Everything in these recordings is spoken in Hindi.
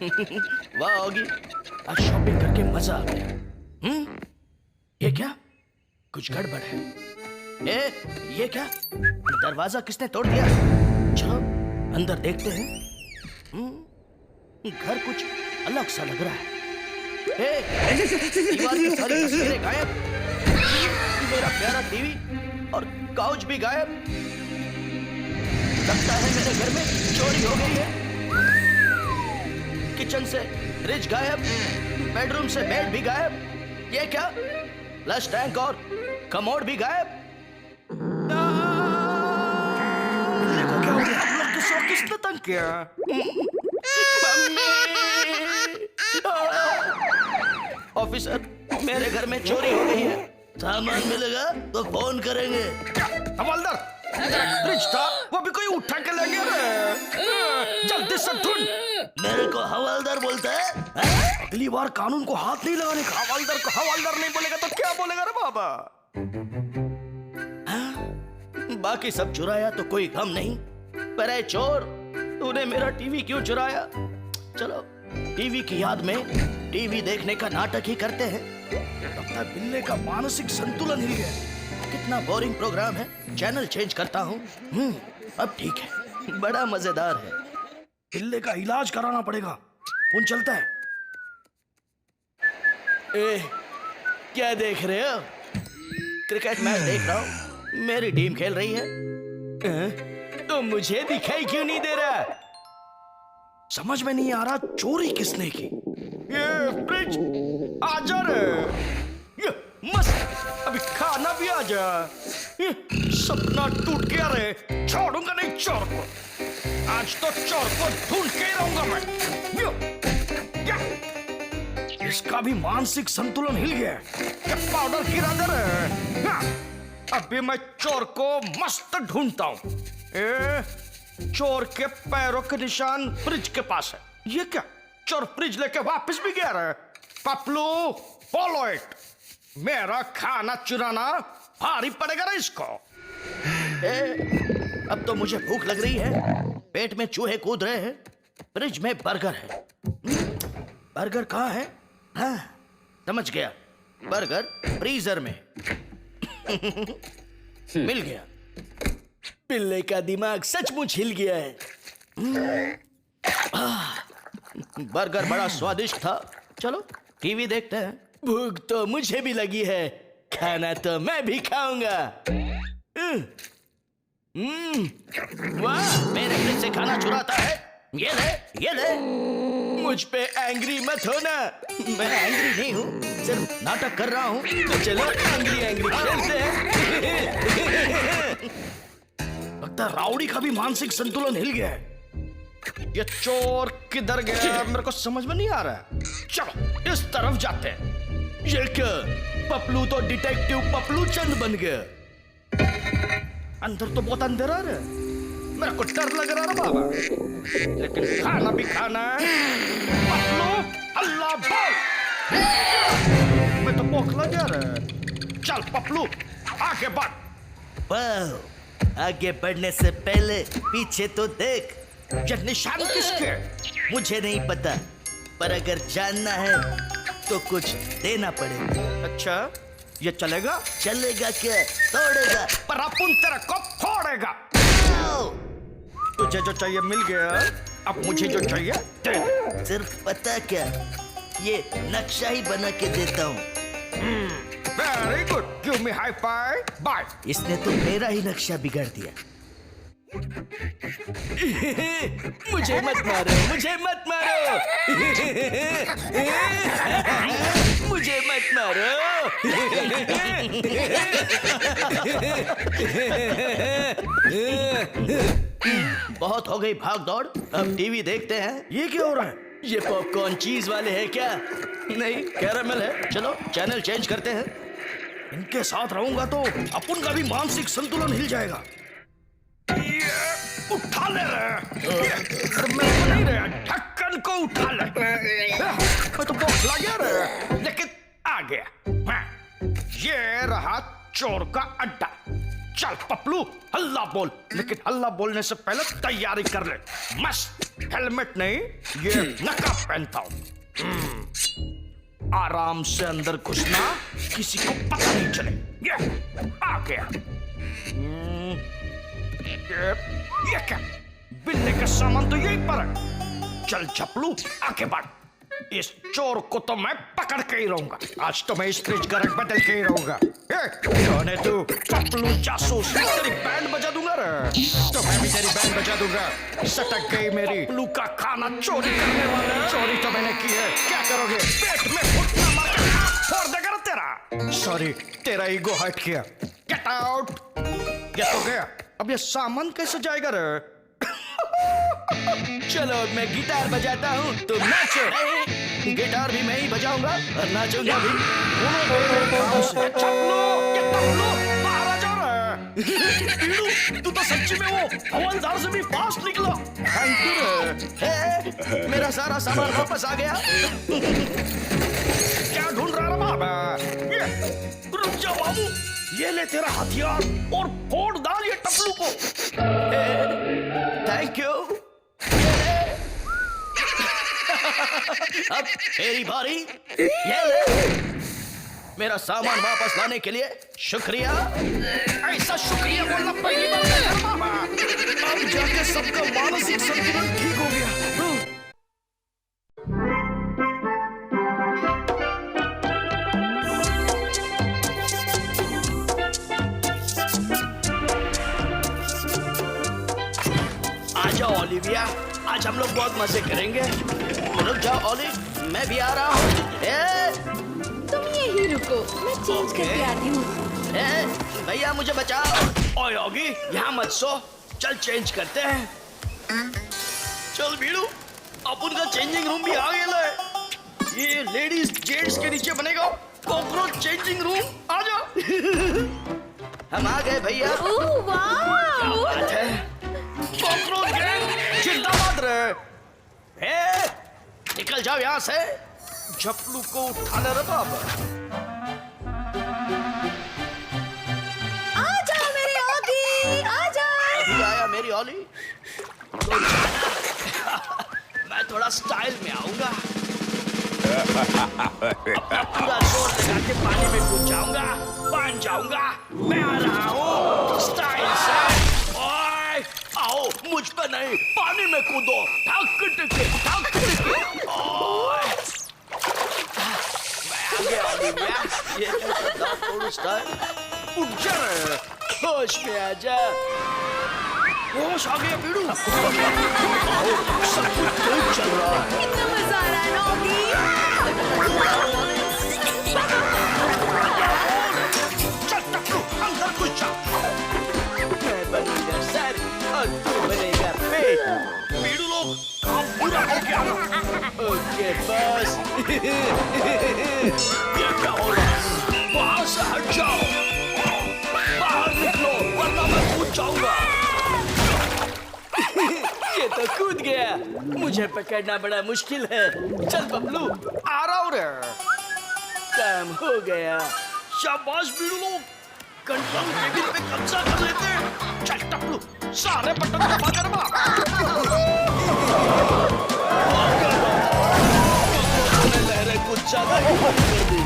वाह होगी, आज शॉपिंग करके मजा आ गया। ये क्या? कुछ गड़बड़ है। ये क्या? दरवाजा किसने तोड़ दिया? चलो अंदर देखते हैं। घर कुछ अलग सा लग रहा है। दीवार की सारी तस्वीरें गायब, मेरा प्यारा टीवी और काउच भी गायब। लगता है मेरे घर में चोरी हो गई है। किचन से फ्रिज गायब, बेडरूम से बेड भी गायब। ये क्या? फ्लश टैंक और कमोड भी गायब। देखो क्या हो गया? हम लोग किसने तंग किया? ऑफिसर, मेरे घर में चोरी हो गई है। सामान मिलेगा तो फोन करेंगे। हवलदार, फ्रिज था वो भी कोई उठा के ले गया। जल्दी से ढूंढ। मेरे को हवलदार बोलता है? अगली बार कानून को हाथ नहीं लगाने का। हवलदार को हवलदार नहीं बोलेगा तो क्या बोलेगा रे बाबा? बाकी सब चुराया तो कोई गम नहीं, पर ऐ चोर, तूने मेरा टीवी क्यों चुराया? चलो टीवी की याद में टीवी देखने का नाटक ही करते हैं। लगता है बिल्ले का मानसिक संतुलन हिल गया। कितना बोरिंग प्रोग्राम है, चैनल चेंज करता हूँ। अब ठीक है, बड़ा मजेदार है। बिल्ले का इलाज कराना पड़ेगा। फोन चलता है। क्या देख रहे हो? क्रिकेट मैच देख रहा हूँ। मेरी टीम खेल रही है। तो मुझे दिखाई क्यों नहीं दे रहा? समझ में नहीं आ रहा चोरी किसने की। ये फ्रिज आजा रे, ये मस्त, अभी खाना भी आ जा। ये सपना टूट गया रे, छोड़ूंगा नहीं चोर को। आज तो चोर को ढूंढ के ही रहूंगा मैं। इसका भी मानसिक संतुलन हिल गया। क्या पाउडर गिरा दे रे? अभी मैं चोर को मस्त ढूंढता हूँ। चोर के पैरों के निशान फ्रिज के पास है। ये क्या? चोर फ्रिज लेके वापस भी गया रहा है। Paplu, follow it. मेरा खाना चुराना भारी पड़ेगा ना इसको। अब तो मुझे भूख लग रही है। पेट में चूहे कूद रहे हैं। फ्रिज में बर्गर है। बर्गर कहाँ है? हाँ, समझ गया, बर्गर फ्रीजर में। मिल गया। पिल्ले का दिमाग सचमुच हिल गया है। बर्गर बड़ा स्वादिष्ट था। चलो टीवी देखते हैं। भूख तो मुझे भी लगी है, खाना तो मैं भी खाऊंगा। वाह, मेरे फ्रिज से खाना चुराता है। ये ले, ये ले। मुझ पे एंग्री मत होना। मैं एंग्री नहीं हूँ, सिर्फ नाटक कर रहा हूँ। तो चलो एंग्री एंग्री खेलते हैं। लगता है राउडी का भी मानसिक संतुलन हिल गया है। ये चोर किधर गया मेरे को समझ में नहीं आ रहा है। चलो इस तरफ जाते हैं। ये क्या? पपलू तो डिटेक्टिव पपलू चंद बन गया। अंदर तो बहुत अंधेरा है, मेरे को डर लग रहा है बाबा। लेकिन खाना भी खाना है। पपलू, अल्लाह बोल। मैं तो भूख लग रहा है। चल पपलू आगे बढ़। वाह, आगे बढ़ने से पहले पीछे तो देख। ये निशान किसके? मुझे नहीं पता, पर अगर जानना है तो कुछ देना पड़ेगा। अच्छा, ये चलेगा? चलेगा क्या? तोड़ेगा। पर अपन तेरे को फोड़ेगा। तुझे जो चाहिए मिल गया, अब मुझे जो चाहिए दे दे। सिर्फ पता क्या, ये नक्शा ही बना के देता हूँ। Very good, give me high five, bye. इसने तो मेरा ही नक्शा बिगाड़ दिया। मुझे मत मारो, मुझे मत मारो। मुझे मत मारो। बहुत हो गई भाग दौड़, अब टीवी देखते हैं। ये क्या हो रहा है? ये पॉपकॉर्न चीज वाले हैं क्या? नहीं, कैरामल है। चलो चैनल चेंज करते हैं। इनके साथ रहूंगा तो अपन का भी मानसिक संतुलन हिल जाएगा। उठा ले रहे, मैं नहीं रहा, ढक्कन को उठा ले। मैं तो भूख लगा रहा, लेकिन आ गया। ये रहा चोर का अड्डा। चल चल पपलू हल्ला बोल, लेकिन हल्ला बोलने से पहले तैयारी कर ले। मस्त हेलमेट नहीं, ये नकाब पहनता हूं। आराम से अंदर घुसना, किसी को पता नहीं चले। ये आ गया। ये क्या, बिल्ले का सामान तो यहीं पर है। चल चपलू आगे बढ़, इस चोर को तो मैं पकड़ के ही रहूंगा। आज तो मैं इस फ्रिज का रंग बदल के ही रहूंगा। कौन है तू? पपलू जासूस, तेरी बैंड बजा दूंगा रे। तो मैं भी तेरी बैंड बजा दूंगा। सटक गई मेरी पपलू का खाना चोरी करने वाले। चोरी तो मैंने की है, क्या करोगे? पेट में घुटना मार के फोड़ देगा ना तेरा। सॉरी, तेरा ईगो हर्ट किया। Get out. ये तो गया, अब ये सामान कैसे जाएगा रे? चलो मैं गिटार बजाता हूँ, तुम नाचो। गिटार भी मैं ही बजाऊंगा और नाचूंगा भी। बाहर आ जाओ रे। तू तो सच्ची में वो हवलदार से भी फास्ट निकला। थैंक यू रे। मेरा सारा सामान वापस आ गया। क्या ढूंढ रहा है बाबा? रुक जाओ बाबू, ये ले तेरा हथियार और फोड़ डाल ये टपलू को। Thank you. अब तेरी बारी। ये ले मेरा सामान वापस लाने के लिए शुक्रिया। ऐसा शुक्रिया बोलना पहली बार है बाबा। अब जाके सबका मानसिक संतुलन ठीक हो गया। जाओ ओलिविया, आज हम लोग बहुत मजे करेंगे। रुक जाओ ओलिव, मैं भी आ रहा हूँ। तुम यहीं रुको, मैं चेंज करके आती हूँ। भैया मुझे बचाओ। ओए योगी, यहाँ मत सो, चल चेंज करते हैं। चल बीड़ू, अपन का चेंजिंग रूम भी आ गया है। ये लेडीज जेंट्स के नीचे बनेगा कॉकरोच चेंजिंग रूम। आ जाओ। हम आ गए भैया। ओह वाह, क्या बात है? कॉकरोच गैंग जिंदाबाद रे। निकल जाओ यहाँ से। झपलू को उठाने रे बाबा। आ जाओ मेरे ओगी, आ जाओ। अभी आया मेरी ओली। तो मैं थोड़ा स्टाइल में आऊंगा। अपना पूरा जोर लगा के पानी में कूद जाऊंगा, बांध जाऊंगा। मैं आ रहा हूँ स्टाइल से। आओ मुझ पे नहीं, पानी में कूदो। ठक टिके, ठक टिके। मैं आ गया ओलिविया। ये थोड़ा स्टाइल। उठ जा रे, होश में आ जा। होश आ गया बीड़ू। सब कुछ ठीक चल रहा है। कितना मजा आ रहा है ना ओगी। चल टपलू, अंदर घुस जा। मैं बनूंगा सर और तू बनेगा पेट। बीड़ू लोग काम पूरा हो गया। ओके बस। ये क्या हो रहा है? वहां से हट जाओ, बाहर निकलो वरना मैं कूद जाऊंगा। ये तो कूद गया, मुझे पकड़ना बड़ा मुश्किल है। चल बबलू, आ रहा हूँ रे। काम हो गया। शाबाश बीड़ू लोग, कंट्रोल केबिन पे कब्जा कर लेते हैं। चल टपलू, सारे बटन दबा कर मार। लहरें कुछ ज्यादा ही बंद कर दी।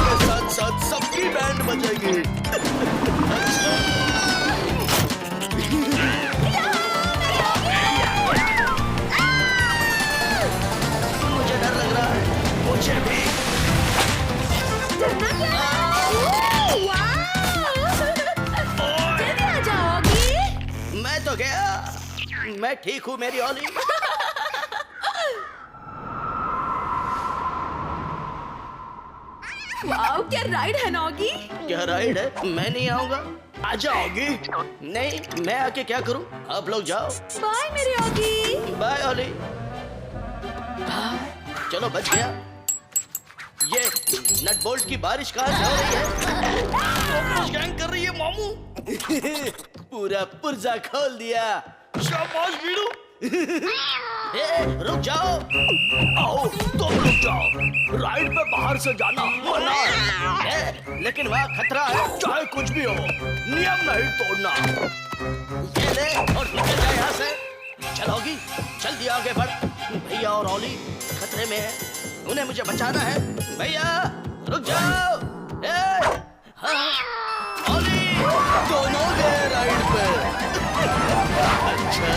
के साथ साथ सबकी बैंड बजेगी। मुझे डर लग रहा है, मुझे भी। डरना क्या? वाह! जल्दी आ जाओ ओगी। मैं तो गया, मैं ठीक हूँ मेरी ओली। वाओ, क्या राइड है ना ओगी। क्या राइड है? मैं नहीं आऊंगा। आ जाओगी? नहीं, मैं आके क्या करूं? आप लोग जाओ। बाय मेरे ओगी। बाय ओली। चलो बच गया। ये नट बोल्ट की बारिश कहाँ से हो रही है? कॉकरोच गैंग कर रही है मामू। पूरा पुर्जा खोल दिया। शाबाश बीड़ू। रुक जाओ। आओ तुम रुक जाओ। राइड पे बाहर से जाना मना है। लेकिन वहाँ खतरा है, चाहे कुछ भी हो, नियम नहीं तोड़ना। ये ले और निकल जाए यहाँ से। चलोगी? जल्दी आगे बढ़। भैया और ओली खतरे में है, उन्हें मुझे बचाना है। भैया रुक जाओ। हाँ, ओली दोनों गए राइड पे। अच्छा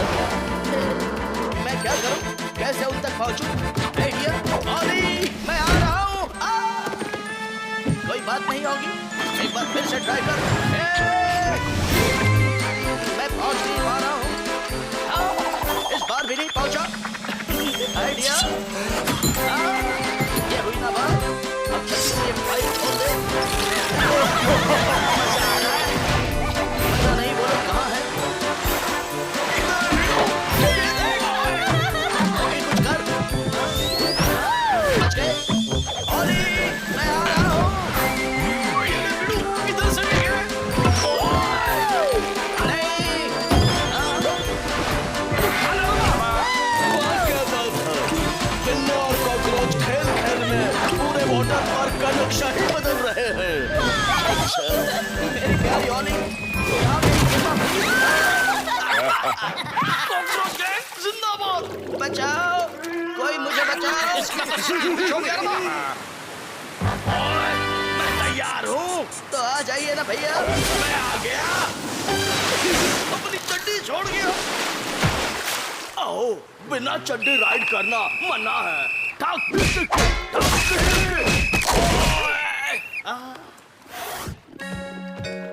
मैं क्या करूं? कैसे उन तक पहुंचूं? भैया ओली मैं आ रहा हूं। कोई बात नहीं होगी, एक बार फिर से ट्राई कर। मैं पहुंच नहीं पा रहा हूं। इस बार भी नहीं पहुंचा। आइडिया ये हुई ना बात। अब जल्दी से ये फाइल खोल दे। मजा नहीं, बोलो कहाँ है? कुछ कर। बच गए। ओली मैं आ रहा हूँ। इधर से वाटर पार्क का नक्शा ही बदल रहे हैं। अच्छा मेरी प्यारी ओली, यहाँ कॉकरोच गैंग जिंदाबाद। बचाओ, कोई मुझे बचाओ। मैं तैयार हूँ, तो आ जाइए ना भैया। मैं आ गया, अपनी चड्डी छोड़ गया। आओ, बिना चड्डी राइड करना मना है।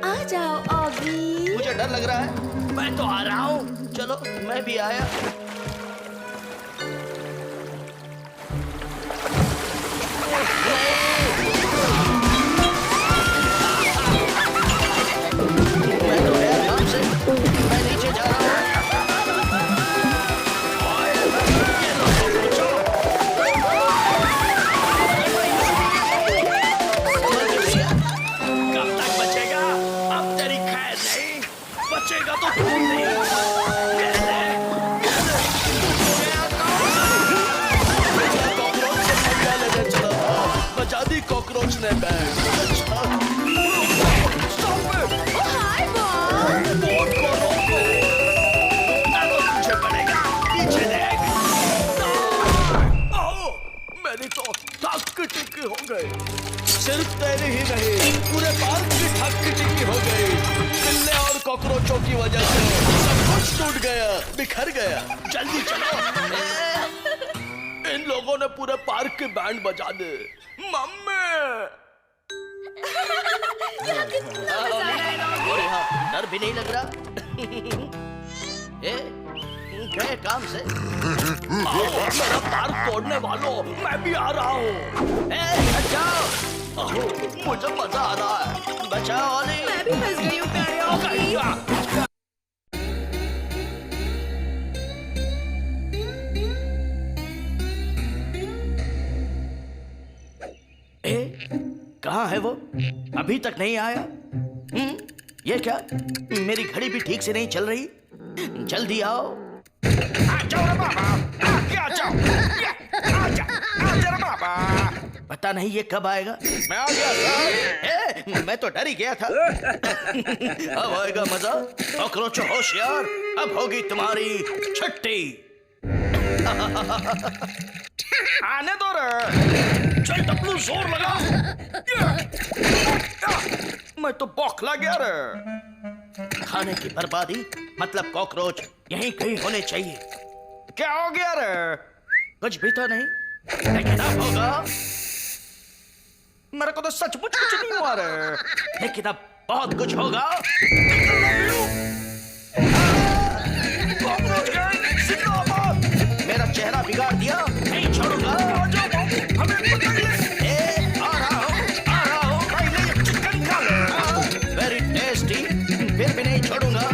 आ जाओ ऑगी। मुझे डर लग रहा है। मैं तो आ रहा हूँ। चलो मैं भी आया। मैं तो गया काम से, मैं नीचे जा रहा हूँ। बचेगा तो खून नहीं। कॉकरोच से मजा लेने चला था, बचा दी कॉकरोच ने बैंड। हाय बॉब। बोट को रोको, ना तो तुझे पड़ेगा। पीछे देख। मेरी तो थक टिक्की हो गई। सिर्फ तेरी ही नहीं, पूरे पार्क की ठक टिक्की हो गई। बिल्ले और कॉकरोचों की वजह से सब कुछ टूट गया, बिखर गया। जल्दी चलो। इन लोगों ने पूरे पार्क की बैंड बजा दे। मम्मी डर भी नहीं लग रहा। गए काम से। मेरा पार्क तोड़ने वालों, मैं भी आ रहा हूँ। बचाओ, मुझे मजा आ रहा है। बचाओ ओली। मैं भी फंस गई हूँ प्यारे ऑगी। कहाँ है वो? अभी तक नहीं आया। ये क्या? मेरी घड़ी भी ठीक से नहीं चल रही। जल्दी आओ। आ जाओ रे बाबा, आ जाओ, आ जाओ बाबा। पता नहीं ये कब आएगा। मैं आ गया सर। मैं तो डर ही गया था। अब आएगा मजा। कॉकरोच होशियार, अब होगी तुम्हारी छुट्टी। आने दो रे। चल टपलू, जोर लगा। मैं तो बौखला गया रे। खाने की बर्बादी मतलब कॉकरोच यहीं कहीं होने चाहिए। क्या हो गया रे? कुछ भी तो नहीं, लेकिन अब होगा। मेरे को तो सचमुच कुछ नहीं हुआ रे, लेकिन अब बहुत कुछ होगा। कॉकरोच गैंग जिंदाबाद। मेरा चेहरा बिगाड़ दिया, नहीं छोड़ूंगा। हमें पकड़ ले। आ रहा हूँ। पहले ये चिकन खा ले। Very tasty. फिर भी नहीं छोड़ूंगा।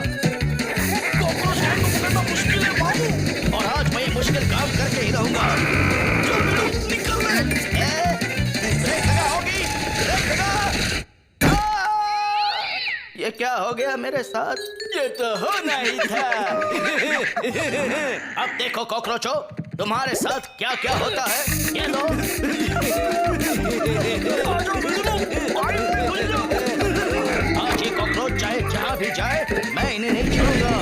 कॉकरोच गैंग को पकड़ना मुश्किल है बाबू, और आज मैं ये मुश्किल काम करके ही रहूंगा। निकल रहे। ब्रेक लगा होगी, ब्रेक लगा। ये क्या हो गया मेरे साथ? ये तो होना ही था। अब देखो कॉकरोचो, तुम्हारे साथ क्या क्या होता है ये लो। आज ये कॉकरोच चाहे जहां भी जाए मैं इन्हें नहीं छोड़ूंगा।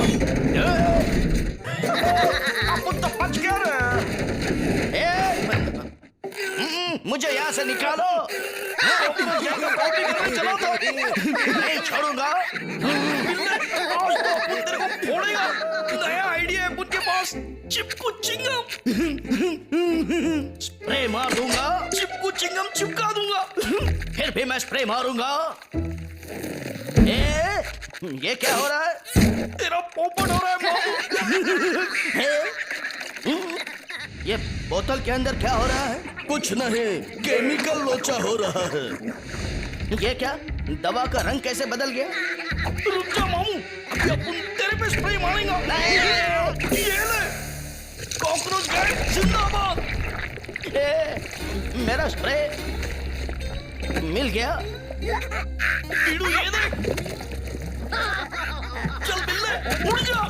अपन तो बच गया रे। मुझे यहाँ से निकालो। चलो तो नहीं छोड़ूंगा। आज तो अपन तेरे को फोड़ेगा। नया आइडिया है अपन के पास, चिपकू चिंगम। स्प्रे मार दूंगा, चिपकू चिंगम चिपका दूंगा। फिर भी मैं स्प्रे मारूंगा। ये क्या हो रहा है? तेरा पोपट हो रहा है बाबू। ये बोतल के अंदर क्या हो रहा है? कुछ नहीं, केमिकल लोचा हो रहा है। ये क्या? दवा का रंग कैसे बदल गया? रुक जा मामू, अभी अपन तेरे पे स्प्रे मारेंगे। ये ले, कॉकरोच गाइड जिंदाबाद। मेरा स्प्रे मिल गया। कीड़ू ये देख, चल बिल्ले उड़ जा।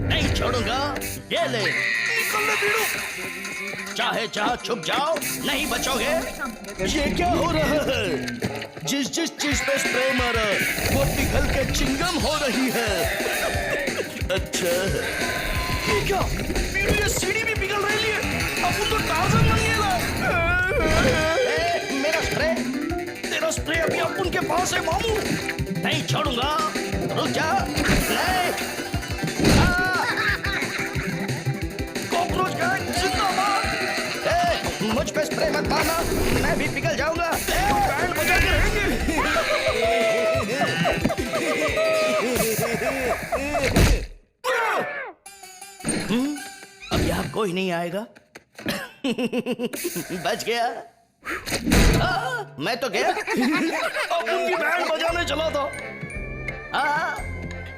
नहीं छोड़ूंगा। ये ले, निकल ले बीड़ू। चाहे जहां छुप जाओ नहीं बचोगे। ये क्या हो रहा है? जिस जिस चीज पे स्प्रे मारा वो पिघल के चिंगम हो रही है। अच्छा ये क्या? बीड़ू ये सीढ़ी भी पिघल रही है। अब तो टार्ज़न बन गया। मेरा स्प्रे, तेरा स्प्रे अभी अपन के पास है मामू। नहीं छोड़ूंगा, रुक जा। नहीं, कॉकरोच गाइड जिंदाबाद। मुझ पे स्प्रे मत मारना, मैं भी पिघल जाऊंगा। बैंड बजा के रहेंगे। अब यहाँ कोई नहीं आएगा। बच गया। मैं तो गया। अब उनकी बैंड बजाने चला था।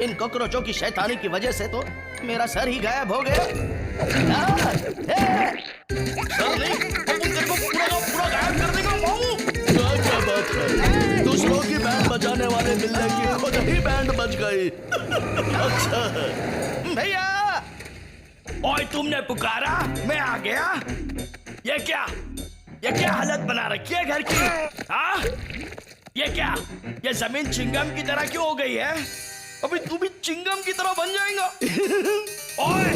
इन कॉकरोचों की शैतानी की वजह से तो मेरा सर ही गायब हो गया। सर नहीं, तेरे को पूरा गायब कर देगा मामू। क्या बात है? दूसरों की बैंड बजाने वाले बिल्ले की खुद ही बैंड बज गई। अच्छा भैया, ओए तुमने पुकारा, मैं आ गया। ये क्या हालत बना रखी है घर की? हाँ, ये क्या? ये जमीन चिंगम की तरह क्यों हो गई है? अभी तू भी चिंगम की तरह बन जाएगा। ओए,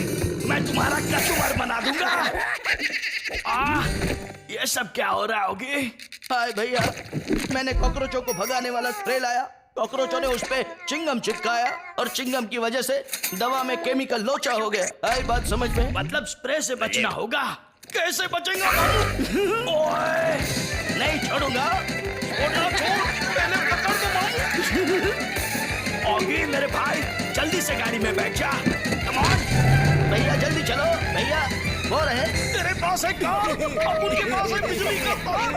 मैं तुम्हारा कचुमर बना दूंगा। ये सब क्या हो रहा होगी? हाय भैया, मैंने कॉकरोचों को भगाने वाला स्प्रे लाया। कॉकरोचों ने उस पे चिंगम चिपकाया और चिंगम की वजह से दवा में केमिकल लोचा हो गया। आई बात समझ में? मतलब स्प्रे से बचना होगा। कैसे बचेंगे? ओए, नहीं छोड़ूंगा। पहले पकड़ दो मामू। ऑगी मेरे भाई, जल्दी से गाड़ी में बैठ जा। कम ऑन भैया, जल्दी चलो भैया। वो रहे, तेरे पास है कार, अब उनके पास है बिजली का तार।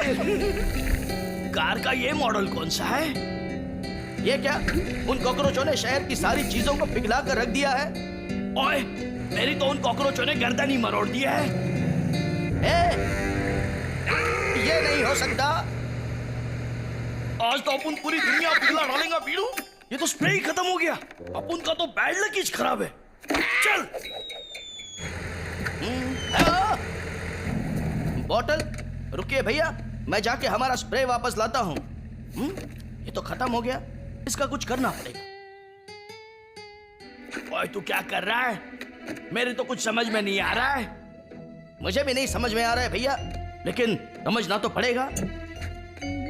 कार का ये मॉडल कौन सा है? ये क्या? उन कॉकरोचों ने शहर की सारी चीजों को पिघला कर रख दिया है। ओए, मेरी तो उन कॉकरोचों ने गर्दन ही मरोड़ दी है। ये नहीं हो सकता। आज तो अपन पूरी दुनिया पिघला डालेंगे बीड़ू। ये तो स्प्रे ही खत्म हो गया। अपन का तो बैड लक ही खराब है। चल। बॉटल, रुकिए भैया, मैं जाके हमारा स्प्रे वापस लाता हूँ। ये तो खत्म हो गया, इसका कुछ करना पड़ेगा। ओए तू क्या कर रहा है? मेरे तो कुछ समझ में नहीं आ रहा है। मुझे भी नहीं समझ में आ रहा है भैया, लेकिन समझना तो पड़ेगा।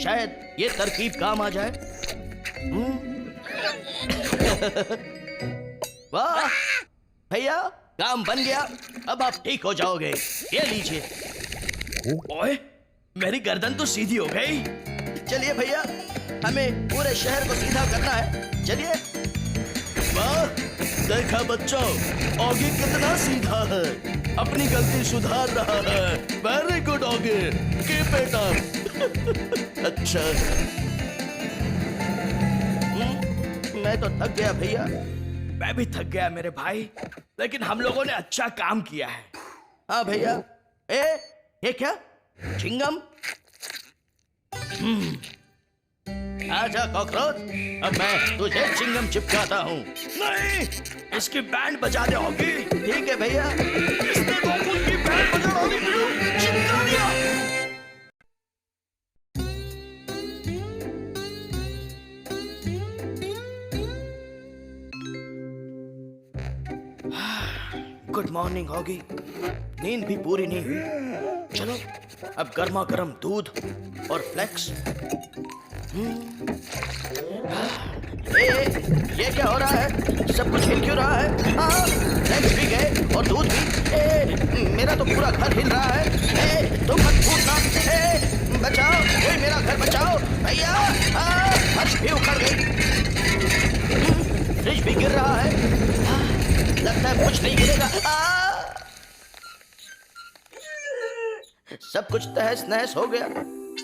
शायद ये तरकीब काम आ जाए। वाह भैया, काम बन गया। अब आप ठीक हो जाओगे। ये लीजिए। ओए, मेरी गर्दन तो सीधी हो गई। चलिए भैया, हमें पूरे शहर को सीधा करना है। चलिए। वाह, देखा बच्चों, ऑगी कितना सीधा है। अपनी गलती सुधार रहा है। Very good Oggy, keep it up. अच्छा, मैं तो थक गया भैया। मैं भी थक गया मेरे भाई, लेकिन हम लोगों ने अच्छा काम किया है। हाँ भैया। ये क्या? चिंगम? आजा कॉकरोच, अब मैं तुझे चिंगम चिपकाता हूँ। नहीं, इसकी बैंड बजा दे होगी। ठीक है भैया। इसने तो उनकी बैंड बजा डाली, चिपका दिया। गुड मॉर्निंग होगी। नींद भी पूरी नहीं हुई। चलो अब गर्मा गर्म दूध और फ्लेक्स। ये क्या हो रहा है? सब कुछ हिल क्यों रहा है? हाँ, फ्लेक्स भी गए और दूध भी। मेरा तो पूरा घर हिल रहा है। तुम मत फूटना। बचाओ, मेरा घर बचाओ भैया। फर्श भी उखड़ गई। फ्रिज भी गिर रहा है। लगता है कुछ नहीं गिरेगा। सब कुछ तहस नहस हो गया।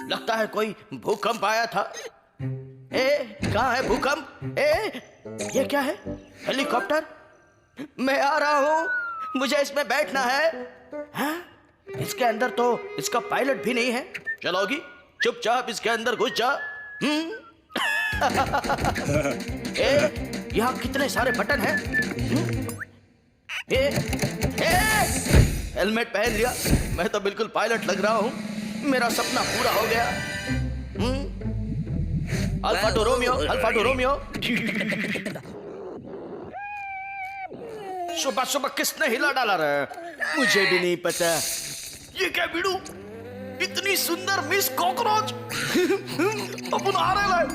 लगता है कोई भूकंप आया था। कहाँ है भूकंप? ये क्या है? हेलीकॉप्टर? मैं आ रहा हूँ, मुझे इसमें बैठना है। हाँ? इसके अंदर तो इसका पायलट भी नहीं है। चलोगी, चुपचाप इसके अंदर घुस जा। यहाँ कितने सारे बटन हैं। हेलमेट पहन लिया, मैं तो बिल्कुल पायलट लग रहा हूँ। मेरा सपना पूरा हो गया। Alpha two Romeo, alpha two Romeo. सुबह सुबह किसने हिला डाला रे? मुझे भी नहीं पता। ये क्या बिड़ू? इतनी सुंदर मिस कॉकरोच। अपन आ रहे हैं।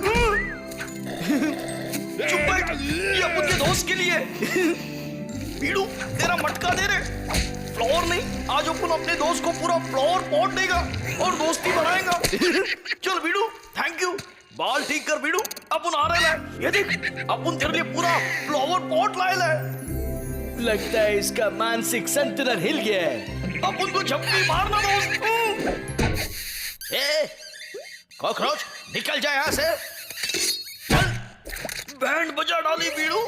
चुप बैठ, ये अपन के दोस्त के लिए। बीड़ू, तेरा मटका दे रहे। फ्लावर नहीं, आज अपन अपने दोस्त को पूरा फ्लावर पॉट देगा और दोस्ती बनाएगा। चल बीड़ू, थैंक यू। बाल ठीक कर बीड़ू, अपन आ रहे हैं। ये देख, अपन तेरे लिए पूरा फ्लावर पॉट लाए ले। लगता है इसका मानसिक संतुलन हिल गया है। अपन को झप्पी मारना दोस्त। कॉकरोच, निकल जाए यहाँ से। बैंड बजा डाली बीड़ू।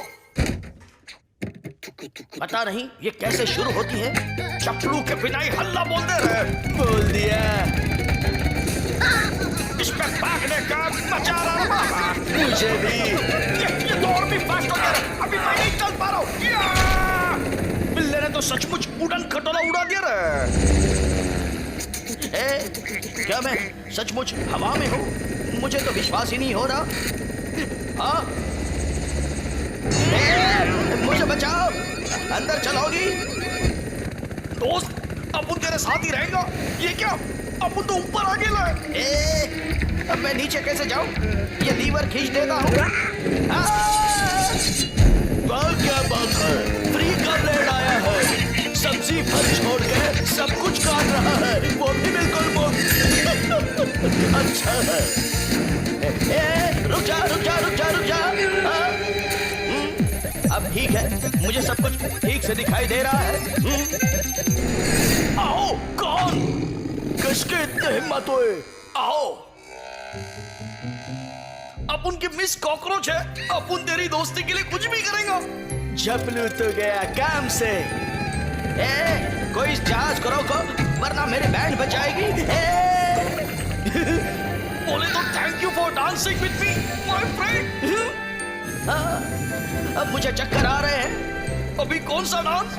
पता नहीं ये कैसे शुरू होती है। चप्पू के बिना ही हल्ला बोलते रहे। बोल दिया। इस पे भागने का मजा आ रहा है। मुझे भी। ये तो और भी फास्ट हो गया। अभी मैं नहीं चल पा रहा हूँ। बिल्ले ने तो सचमुच उड़न खटोला उड़ा दिया रे। क्या मैं सचमुच हवा में हूँ? मुझे तो विश्वास ही नहीं हो रहा। हाँ, मुझे बचाओ, अंदर चलोगी? दोस्त, अपन तेरे साथ ही रहेगा। ये क्या? अपन तो ऊपर आ गया। अब मैं नीचे कैसे जाऊं? ये लीवर खींच देता हूँ। क्या बात है? फ्री का ब्लेड आया है। सब्जी फल छोड़ के सब कुछ काट रहा है। वो भी बिल्कुल अच्छा है। रुक जा, रुक जा, रुक जा, रुक जा। अब ठीक है, मुझे सब कुछ ठीक से दिखाई दे रहा है। आओ, कौन? किसके इतने हिम्मत हुए? आओ। अपन की मिस कॉकरोच है। अपन तेरी दोस्ती के लिए कुछ भी करेंगे। झपलू तो गया काम से। कोई जहाज करो को, वरना मेरी बैंड बचाएगी। बोले तो thank you for dancing with me my friend. अब मुझे चक्कर आ रहे हैं। अभी कौन सा डांस?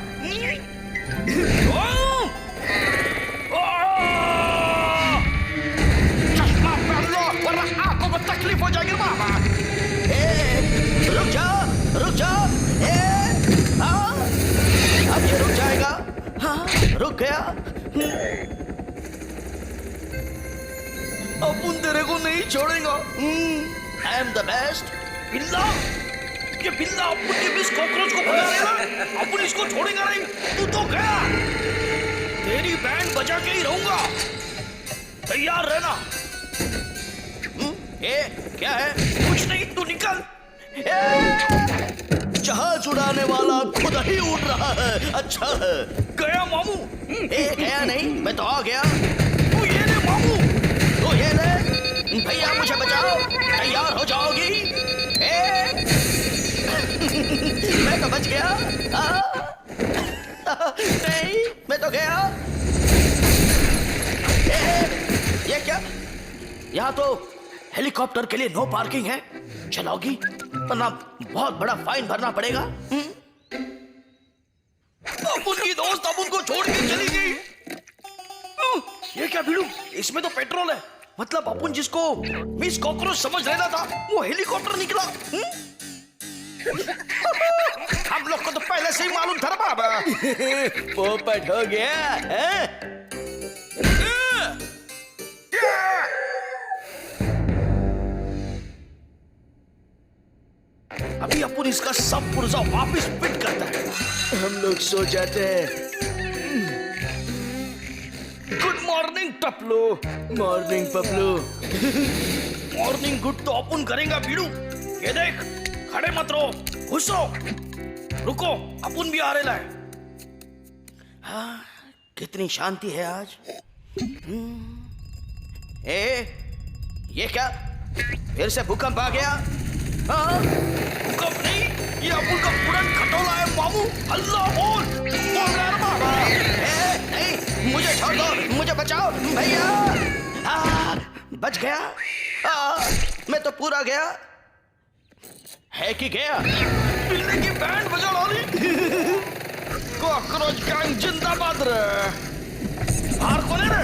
चश्मा पहन लो, वरना आंखों को तकलीफ हो जाएगी बाबा। रुक जाओ, रुक जाओ। अब ये रुक जाएगा। हाँ, रुक गया। अपन तेरे को नहीं छोड़ेगा। I am the best. बिल्ला, ये बिल्ला अपन के मिस कॉकरोच को भगा लेगा। अपन इसको छोड़ेगा नहीं। तू तो गया। तेरी बैंड बजा के ही रहूंगा। तैयार रहना। क्या है? कुछ नहीं, तू निकल। जहाज उड़ाने वाला खुद ही उड़ रहा है। अच्छा है। गया मामू। गया नहीं, मैं तो आ गया। तू ये ले मामू, तू ये ले। भैया मुझे बचाओ। तैयार हो जाओगी? मैं तो बच गया। नहीं, मैं तो गया। ये क्या? यहाँ तो हेलीकॉप्टर के लिए नो पार्किंग है, चलाओगी वरना बहुत बड़ा फाइन भरना पड़ेगा। अपुन की दोस्त अपुन को छोड़ के चली गई। ये क्या भिड़ू, इसमें तो पेट्रोल है, मतलब अपुन जिसको मिस कॉकरोच समझ रहता था वो हेलीकॉप्टर निकला। हम लोग को तो पहले से ही मालूम था ना बाबा। पोपट हो गया है? अभी अपुन इसका सब पुर्जा वापस फिट करता है। हम लोग सो जाते हैं। Good morning Taplu. Morning Paplu. Morning good तो अपुन करेगा बीड़ू। ये देख, खड़े मत रहो, घुसो। रुको, अपुन भी आ रहा है। हाँ, कितनी शांति है आज। ए, ये क्या, फिर से भूकंप आ गया? हाँ? भूकंप नहीं, ये अपुन का पुरान खटोला है मामू। अल्लाह बोल रहा है बाबा। नहीं, मुझे छोड़ दो, मुझे बचाओ भैया। बच गया। मैं तो पूरा गया है कि गया? बिल्ली की बैंड बजा डाली। कॉकरोच गैंग जिंदाबाद रे। बाहर कौन है रे?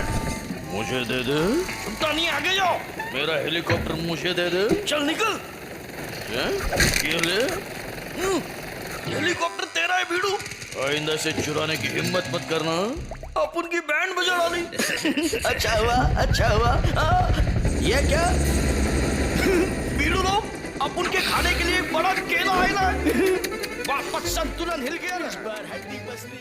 मुझे दे दे, सुनता नहीं, आगे जाओ। मेरा हेलीकॉप्टर मुझे दे दे। चल निकल। ये ले, हेलीकॉप्टर तेरा है बीड़ू। आइंदा से चुराने की हिम्मत मत करना। अपुन की बैंड बजा डाली। अच्छा हुआ, अच्छा हुआ। ये क्या? बीड़ू लोग अपुन के खाने के लिए एक बड़ा केला आया ना। वापस संतुलन हिल गया ना। बार हड्डी पसली